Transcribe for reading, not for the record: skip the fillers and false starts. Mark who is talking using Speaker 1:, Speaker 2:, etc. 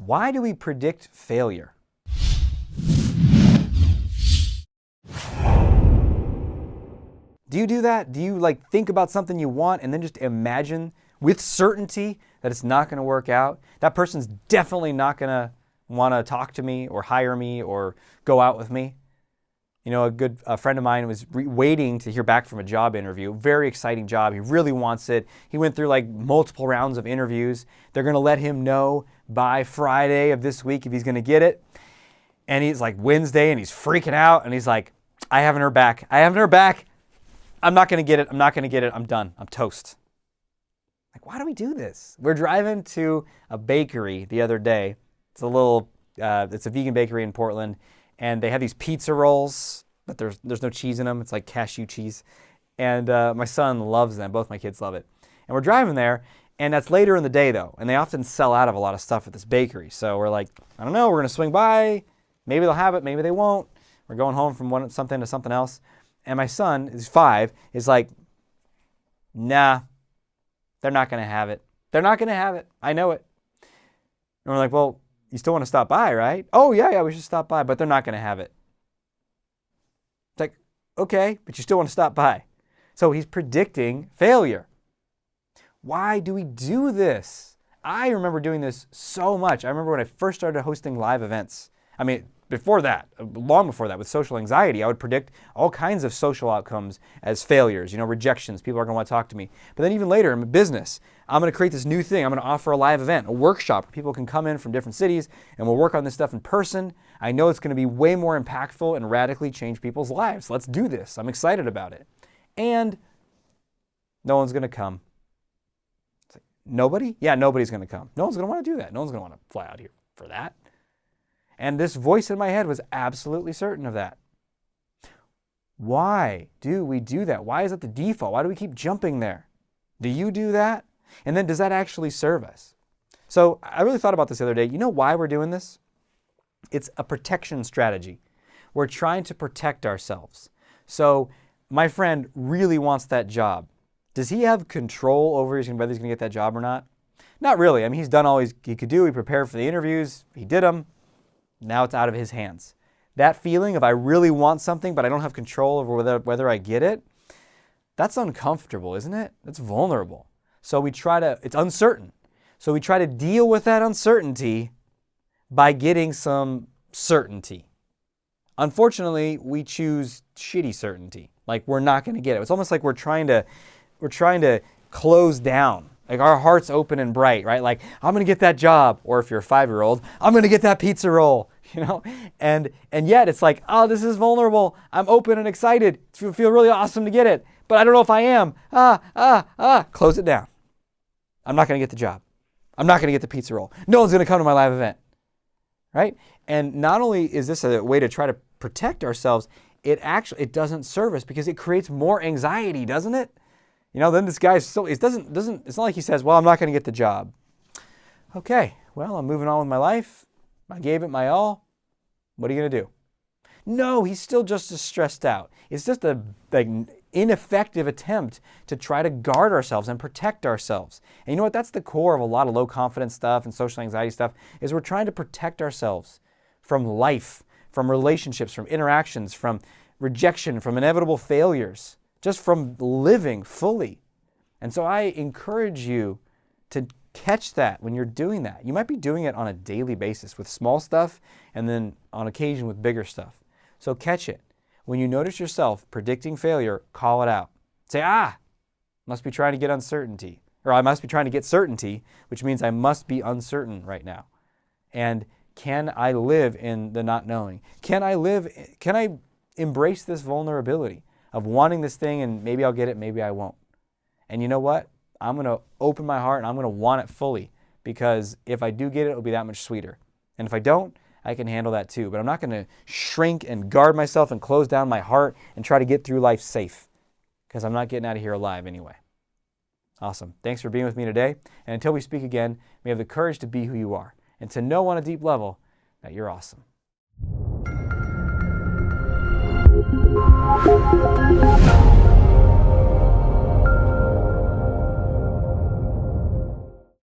Speaker 1: Why do we predict failure? Do you do that? Do you think about something you want and then just imagine with certainty that it's not going to work out? That person's definitely not going to want to talk to me or hire me or go out with me. You know, a friend of mine was waiting to hear back from a job interview. Very exciting job. He really wants it. He went through multiple rounds of interviews. They're going to let him know by Friday of this week if he's going to get it. And he's Wednesday and he's freaking out. And he's like, I haven't heard back. I'm not going to get it. I'm done. I'm toast. Why do we do this? We're driving to a bakery the other day. It's a vegan bakery in Portland. And they have these pizza rolls, but there's no cheese in them. It's like cashew cheese. And my son loves them. Both my kids love it. And we're driving there, and that's later in the day, though. And they often sell out of a lot of stuff at this bakery. So we're like, I don't know. We're going to swing by. Maybe they'll have it. Maybe they won't. We're going home from something to something else. And my son, who's 5, is like, nah, they're not going to have it. They're not going to have it. I know it. And we're like, well, you still want to stop by, right? Oh, yeah, we should stop by, but they're not going to have it. It's like, okay, but you still want to stop by. So he's predicting failure. Why do we do this? I remember doing this so much. I remember when I first started hosting live events. I mean, long before that, with social anxiety, I would predict all kinds of social outcomes as failures, rejections. People aren't going to want to talk to me. But then even later in business, I'm going to create this new thing. I'm going to offer a live event, a workshop where people can come in from different cities and we'll work on this stuff in person. I know it's going to be way more impactful and radically change people's lives. Let's do this. I'm excited about it. And no one's going to come. It's like, nobody? Yeah, nobody's going to come. No one's going to want to do that. No one's going to want to fly out here for that. And this voice in my head was absolutely certain of that. Why do we do that? Why is it the default? Why do we keep jumping there? Do you do that? And then does that actually serve us? So I really thought about this the other day. You know why we're doing this? It's a protection strategy. We're trying to protect ourselves. So my friend really wants that job. Does he have control over whether he's going to get that job or not? Not really. I mean, he's done all he could do. He prepared for the interviews. He did them. Now it's out of his hands. That feeling of I really want something, but I don't have control over whether I get it, that's uncomfortable, isn't it? That's vulnerable. So it's uncertain. So we try to deal with that uncertainty by getting some certainty. Unfortunately, we choose shitty certainty. We're not going to get it. It's almost like we're trying to close down. Our heart's open and bright, right? I'm going to get that job. Or if you're a 5-year-old, I'm going to get that pizza roll, And yet it's oh, this is vulnerable. I'm open and excited. It feel really awesome to get it. But I don't know if I am. Close it down. I'm not going to get the job. I'm not going to get the pizza roll. No one's going to come to my live event, right? And not only is this a way to try to protect ourselves, it doesn't serve us because it creates more anxiety, doesn't it? Then this guy it's not like he says, well, I'm not going to get the job. Okay, well, I'm moving on with my life. I gave it my all. What are you going to do? No, he's still just as stressed out. It's just a ineffective attempt to try to guard ourselves and protect ourselves. And you know what? That's the core of a lot of low confidence stuff and social anxiety stuff, is we're trying to protect ourselves from life, from relationships, from interactions, from rejection, from inevitable failures, just from living fully. And so I encourage you to catch that when you're doing that. You might be doing it on a daily basis with small stuff and then on occasion with bigger stuff. So catch it. When you notice yourself predicting failure, call it out. Say, must be trying to get uncertainty. Or I must be trying to get certainty, which means I must be uncertain right now. And can I live in the not knowing? Can I embrace this vulnerability of wanting this thing and maybe I'll get it, maybe I won't? And you know what? I'm going to open my heart and I'm going to want it fully, because if I do get it, it'll be that much sweeter. And if I don't, I can handle that too. But I'm not going to shrink and guard myself and close down my heart and try to get through life safe, because I'm not getting out of here alive anyway. Awesome. Thanks for being with me today. And until we speak again, may you have the courage to be who you are and to know on a deep level that you're awesome.